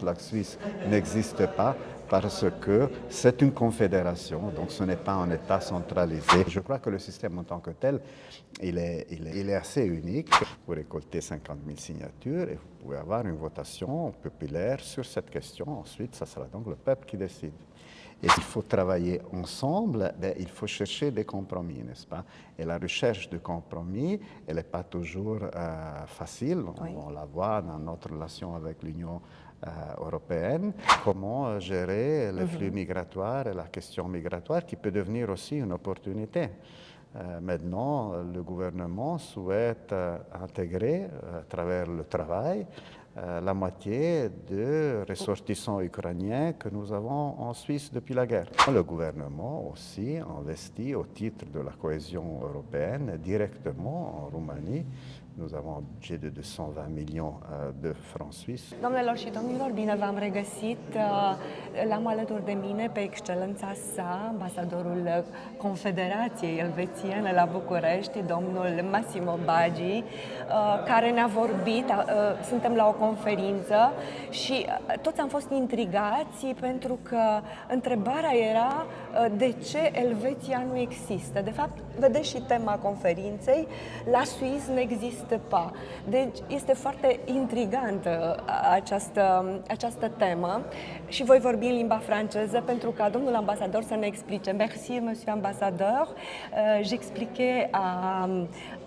la Suisse n'existe pas parce que c'est une confédération, donc ce n'est pas un État centralisé. Je crois que le système en tant que tel, il est assez unique. Vous récoltez 50 000 signatures et vous pouvez avoir une votation populaire sur cette question. Ensuite, ça sera donc le peuple qui décide. Et s'il faut travailler ensemble, il faut chercher des compromis, n'est-ce pas? Et la recherche de compromis, elle n'est pas toujours facile. Oui. On la voit dans notre relation avec l'Union européenne. Comment gérer les flux migratoires et la question migratoire qui peut devenir aussi une opportunité. Maintenant, le gouvernement souhaite intégrer à travers le travail la moitié de ressortissants ukrainiens que nous avons en Suisse depuis la guerre. Le gouvernement aussi investit au titre de la cohésion européenne directement en Roumanie. Nous avons un budget de 220 millions de francs suisses. Doamnelor și domnilor, bine v-am regăsit. L-am alături de mine pe excelența sa, ambasadorul Confederației Elvețiene la București, domnul Massimo Baggi, care ne-a vorbit. Suntem la o conferință și toți am fost intrigați pentru că întrebarea era de ce Elveția nu există. De fapt, vedeți și tema conferinței, la Suisse nu există pas. Deci este foarte intrigantă această temă și voi vorbi în limba franceză pentru ca domnul ambasador să ne explice. Merci, monsieur ambassadeur. J'expliquais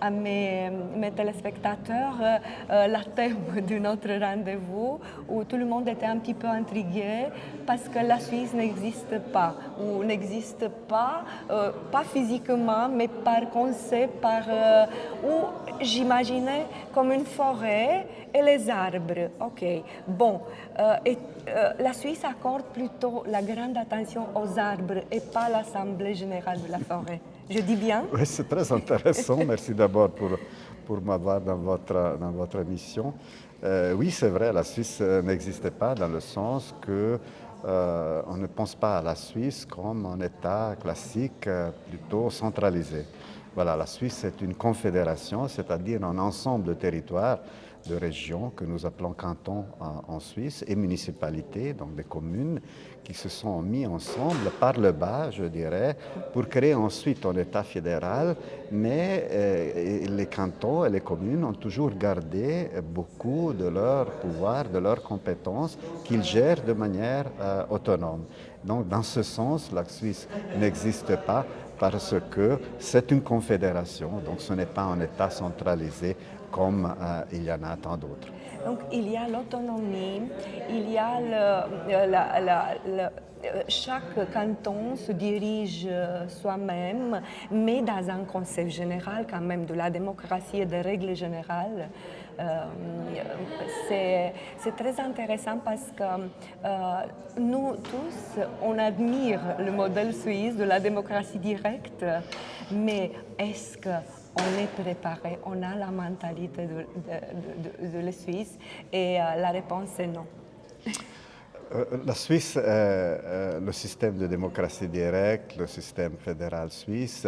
à mes téléspectateurs la thème de notre rendez-vous où tout le monde était un petit peu intrigué parce que la Suisse n'existe pas ou n'existe pas, pas physiquement mais par concept, où j'imaginais comme une forêt et les arbres. Ok, bon. La Suisse accorde plutôt la grande attention aux arbres et pas l'Assemblée générale de la forêt. Je dis bien? Oui, c'est très intéressant. Merci d'abord pour m'avoir dans votre émission. Oui, c'est vrai, la Suisse n'existe pas dans le sens que on ne pense pas à la Suisse comme un État classique plutôt centralisé. Voilà, la Suisse est une confédération, c'est-à-dire un ensemble de territoires, de régions que nous appelons cantons en Suisse et municipalités, donc des communes qui se sont mis ensemble par le bas, je dirais, pour créer ensuite un État fédéral, mais les cantons et les communes ont toujours gardé beaucoup de leur pouvoir, de leurs compétences qu'ils gèrent de manière autonome. Donc dans ce sens, la Suisse n'existe pas parce que c'est une confédération, donc ce n'est pas un État centralisé comme il y en a tant d'autres. Donc il y a l'autonomie, il y a chaque canton se dirige soi-même, mais dans un concept général quand même de la démocratie et des règles générales. C'est très intéressant parce que nous tous, on admire le modèle suisse de la démocratie directe, mais est-ce qu'on est préparé, on a la mentalité de la Suisse? Et la réponse est non. La Suisse, le système de démocratie directe, le système fédéral suisse,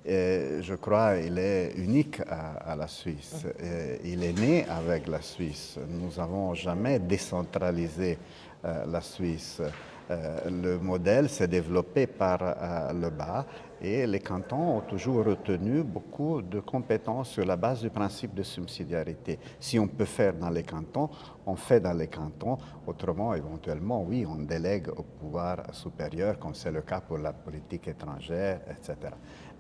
je crois il est unique à la Suisse. Il est né avec la Suisse. Nous n'avons jamais décentralisé la Suisse. Le modèle s'est développé par le bas et les cantons ont toujours retenu beaucoup de compétences sur la base du principe de subsidiarité. Si on peut faire dans les cantons, on fait dans les cantons. Autrement, éventuellement, oui, on délègue au pouvoir supérieur, comme c'est le cas pour la politique étrangère, etc.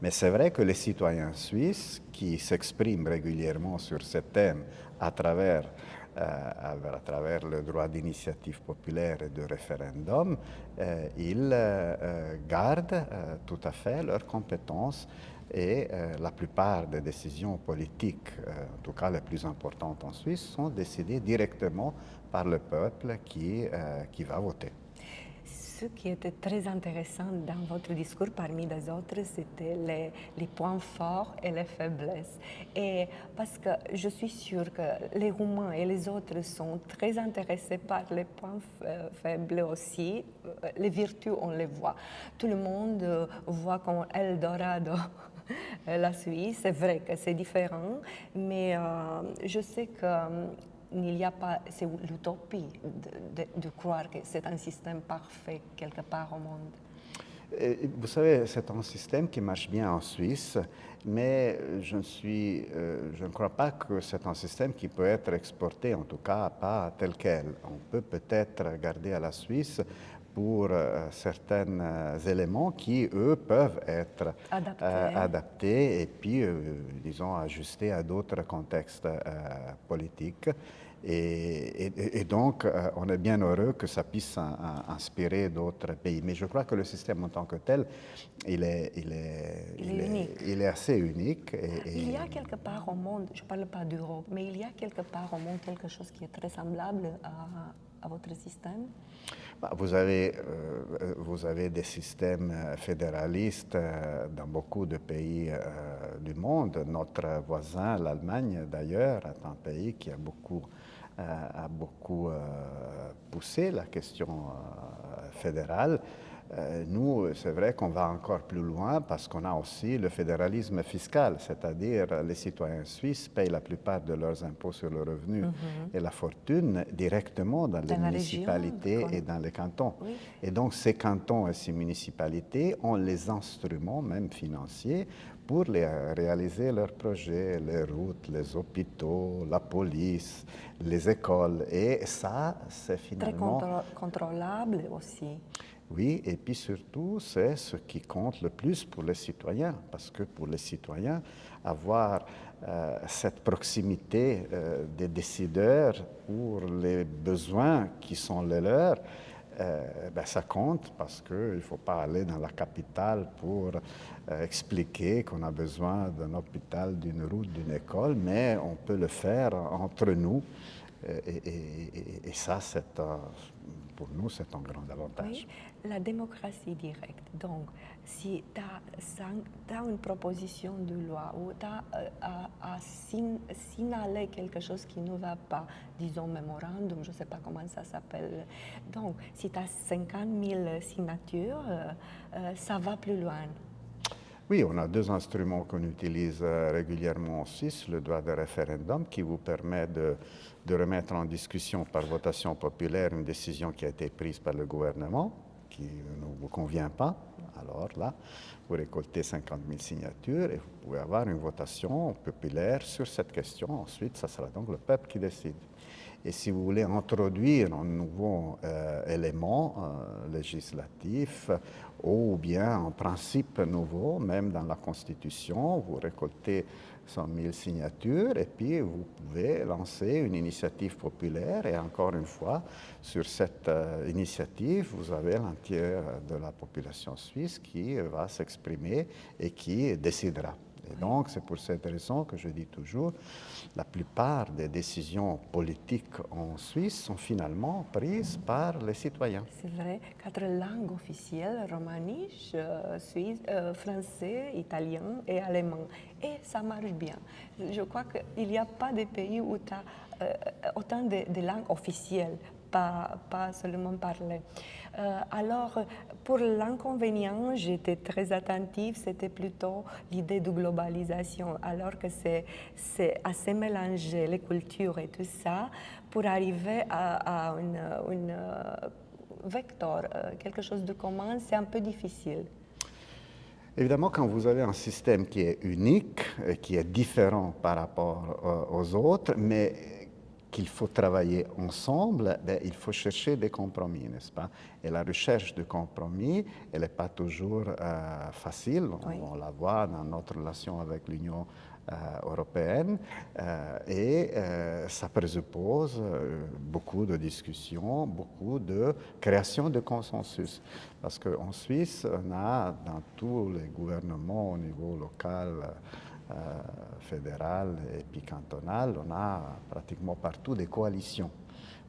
Mais c'est vrai que les citoyens suisses qui s'expriment régulièrement sur ces thèmes à travers le droit d'initiative populaire et de référendum, ils gardent tout à fait leurs compétences et la plupart des décisions politiques, en tout cas les plus importantes en Suisse, sont décidées directement par le peuple qui va voter. Ce qui était très intéressant dans votre discours, parmi les autres, c'était les points forts et les faiblesses. Et parce que je suis sûre que les Roumains et les autres sont très intéressés par les points faibles aussi. Les vertus, on les voit. Tout le monde voit comme Eldorado la Suisse. C'est vrai que c'est différent, mais je sais que il n'y a pas, c'est l'utopie de croire que c'est un système parfait quelque part au monde. Et vous savez, c'est un système qui marche bien en Suisse, mais je ne crois pas que c'est un système qui peut être exporté, en tout cas pas tel quel. On peut peut-être garder à la Suisse pour certains éléments qui, eux, peuvent être adaptés et puis, disons, ajustés à d'autres contextes politiques. Et donc, on est bien heureux que ça puisse inspirer d'autres pays. Mais je crois que le système en tant que tel, il est assez unique. Il y a quelque part au monde, je ne parle pas d'Europe, mais il y a quelque part au monde quelque chose qui est très semblable à votre système? Vous avez des systèmes fédéralistes dans beaucoup de pays du monde. Notre voisin, l'Allemagne d'ailleurs, est un pays qui a beaucoup poussé la question fédérale. Nous, c'est vrai qu'on va encore plus loin parce qu'on a aussi le fédéralisme fiscal, c'est-à-dire les citoyens suisses payent la plupart de leurs impôts sur le revenu et la fortune directement dans les municipalités et dans les cantons. Oui. Et donc ces cantons et ces municipalités ont les instruments, même financiers, pour réaliser leurs projets, les routes, les hôpitaux, la police, les écoles. Et ça, c'est finalement... Très contrôlable aussi. Oui, et puis surtout, c'est ce qui compte le plus pour les citoyens, parce que pour les citoyens, avoir cette proximité des décideurs pour les besoins qui sont les leurs, ça compte parce qu'il ne faut pas aller dans la capitale pour expliquer qu'on a besoin d'un hôpital, d'une route, d'une école, mais on peut le faire entre nous. Et ça, pour nous, c'est un grand avantage. Oui, la démocratie directe. Donc, si tu as une proposition de loi ou tu as à signaler quelque chose qui ne va pas, disons mémorandum, je ne sais pas comment ça s'appelle. Donc, si tu as 50 000 signatures, ça va plus loin. Oui, on a deux instruments qu'on utilise régulièrement en Suisse, le droit de référendum qui vous permet de remettre en discussion par votation populaire une décision qui a été prise par le gouvernement, qui ne vous convient pas. Alors là, vous récoltez 50 000 signatures et vous pouvez avoir une votation populaire sur cette question. Ensuite, ça sera donc le peuple qui décide. Et si vous voulez introduire un nouveau élément législatif ou bien un principe nouveau, même dans la Constitution, vous récoltez 100 000 signatures et puis vous pouvez lancer une initiative populaire et encore une fois, sur cette initiative, vous avez l'entière de la population suisse qui va s'exprimer et qui décidera. Et donc, c'est pour cette raison que je dis toujours, la plupart des décisions politiques en Suisse sont finalement prises par les citoyens. C'est vrai, 4 langues officielles, romaniche, suisse, français, italien et allemand. Et ça marche bien. Je crois qu'il n'y a pas de pays où tu as autant de langues officielles, pas seulement parler. Alors, pour l'inconvénient, j'étais très attentive, c'était plutôt l'idée de globalisation, alors que c'est assez mélangé, les cultures et tout ça, pour arriver à une vecteur, quelque chose de commun, c'est un peu difficile. Évidemment, quand vous avez un système qui est unique, qui est différent par rapport aux autres, mais qu'il faut travailler ensemble, il faut chercher des compromis, n'est-ce pas? Et la recherche de compromis, elle n'est pas toujours facile. Oui. On la voit dans notre relation avec l'Union européenne et ça présuppose beaucoup de discussions, beaucoup de création de consensus. Parce qu'en Suisse, on a dans tous les gouvernements au niveau local, fédéral et puis cantonal, on a pratiquement partout des coalitions.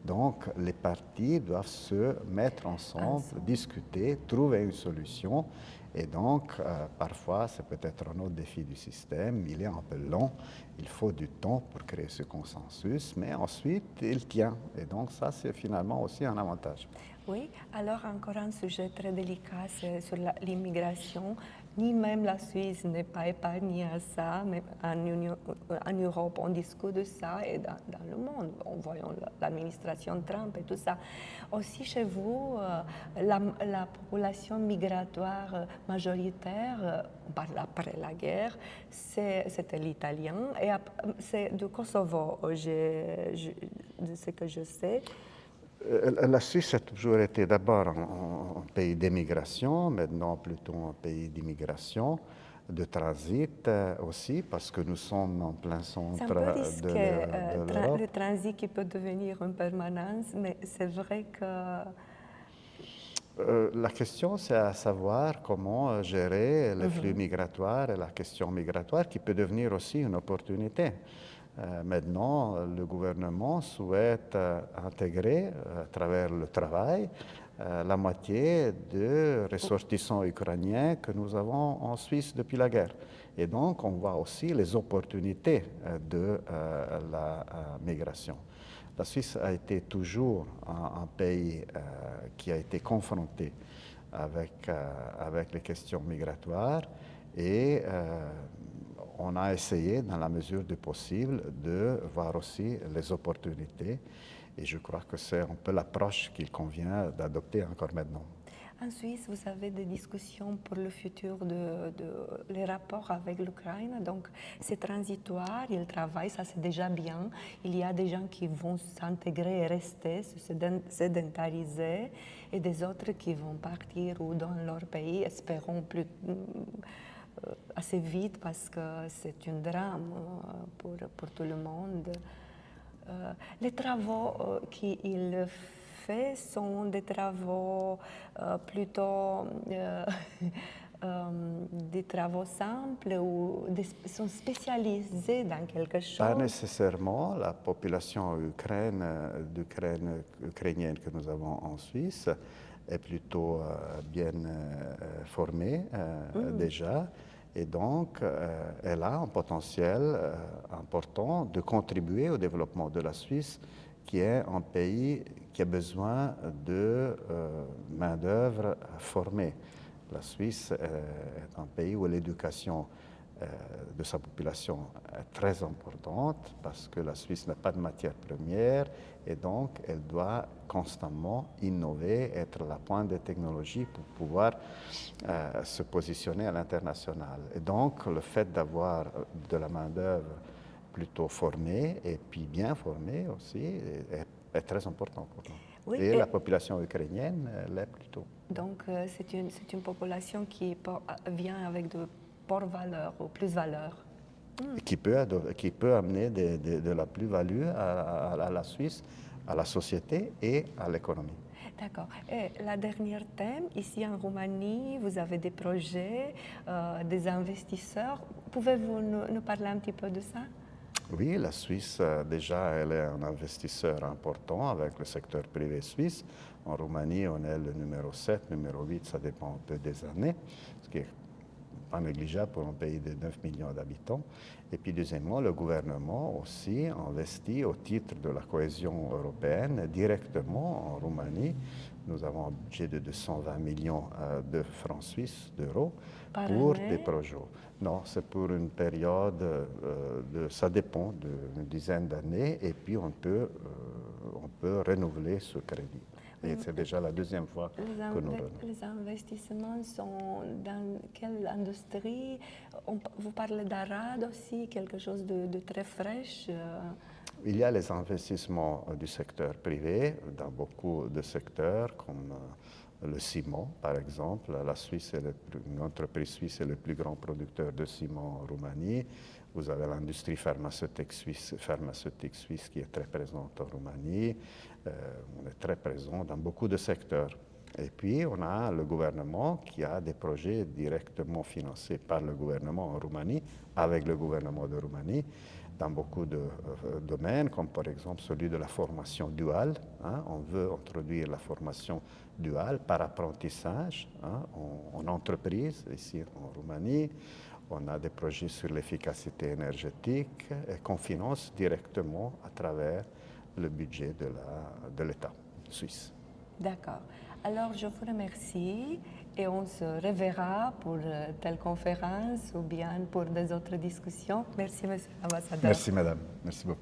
Donc, les partis doivent se mettre ensemble, discuter, trouver une solution. Et donc, parfois, c'est peut-être un autre défi du système. Il est un peu long. Il faut du temps pour créer ce consensus, mais ensuite, il tient. Et donc, ça, c'est finalement aussi un avantage. Oui, alors encore un sujet très délicat, c'est sur l'immigration. ni même la Suisse n'est pas épargnée à ça, mais en Europe, on discute de ça et dans le monde, en voyant l'administration Trump et tout ça. Aussi chez vous, la population migratoire majoritaire, on parle après la guerre, c'était l'italien et c'est du Kosovo, de ce que je sais. La Suisse a toujours été d'abord un pays d'émigration, maintenant plutôt un pays d'immigration, de transit aussi, parce que nous sommes en plein centre C'est un peu risqué, de l'Europe. le transit qui peut devenir une permanence, mais c'est vrai que... La question, c'est à savoir comment gérer les flux migratoires et la question migratoire qui peut devenir aussi une opportunité. Maintenant, le gouvernement souhaite intégrer à travers le travail la moitié de ressortissants ukrainiens que nous avons en Suisse depuis la guerre. Et donc, on voit aussi les opportunités de la migration. La Suisse a été toujours un pays qui a été confronté avec les questions migratoires et on a essayé, dans la mesure du possible, de voir aussi les opportunités. Et je crois que c'est un peu l'approche qu'il convient d'adopter encore maintenant. En Suisse, vous avez des discussions pour le futur les rapports avec l'Ukraine. Donc, c'est transitoire, ils travaillent, ça c'est déjà bien. Il y a des gens qui vont s'intégrer et rester, se sédentariser, et des autres qui vont partir ou dans leur pays, espérons plus assez vite parce que c'est un drame pour tout le monde. Les travaux qu'il fait sont des travaux plutôt des travaux simples ou sont spécialisés dans quelque chose. Pas nécessairement. La population ukrainienne que nous avons en Suisse est plutôt bien formée déjà. Et donc, elle a un potentiel important de contribuer au développement de la Suisse, qui est un pays qui a besoin de main-d'œuvre formée. La Suisse est un pays où l'éducation de sa population est très importante parce que la Suisse n'a pas de matières premières et donc elle doit constamment innover, être à la pointe des technologies pour pouvoir se positionner à l'international. Et donc le fait d'avoir de la main-d'œuvre plutôt formée et puis bien formée aussi est très important pour nous. Oui, et la population ukrainienne l'est plutôt. Donc c'est une population qui vient avec de valeur ou plus-valeur. Qui peut amener de la plus-value à la Suisse, à la société et à l'économie. D'accord. Et la dernière thème, ici en Roumanie, vous avez des projets, des investisseurs. Pouvez-vous nous parler un petit peu de ça? Oui, la Suisse, déjà, elle est un investisseur important avec le secteur privé suisse. En Roumanie, on est le numéro 7, numéro 8, ça dépend un peu des années, ce qui est pas négligeable pour un pays de 9 millions d'habitants. Et puis deuxièmement, le gouvernement aussi investit au titre de la cohésion européenne directement en Roumanie. Nous avons un budget de 220 millions de francs suisses, d'euros, pour des projets. Non, c'est pour une période, ça dépend d'une dizaine d'années, et puis on peut renouveler ce crédit. Et c'est déjà la deuxième fois que nous renouvelons. Les investissements sont dans quelle industrie? Vous parlez d'Arad aussi, quelque chose de très fraîche? Il y a les investissements du secteur privé dans beaucoup de secteurs, comme le ciment, par exemple. La Suisse, une entreprise suisse est le plus grand producteur de ciment en Roumanie. Vous avez l'industrie pharmaceutique suisse qui est très présente en Roumanie. On est très présent dans beaucoup de secteurs. Et puis, on a le gouvernement qui a des projets directement financés par le gouvernement en Roumanie, avec le gouvernement de Roumanie, dans beaucoup de domaines, comme par exemple celui de la formation duale. On veut introduire la formation duale par apprentissage en entreprise, ici en Roumanie. On a des projets sur l'efficacité énergétique et qu'on finance directement à travers le budget de l'État suisse. D'accord. Alors, je vous remercie et on se reverra pour telle conférence ou bien pour des autres discussions. Merci, Monsieur l'ambassadeur. Merci, Madame. Merci beaucoup.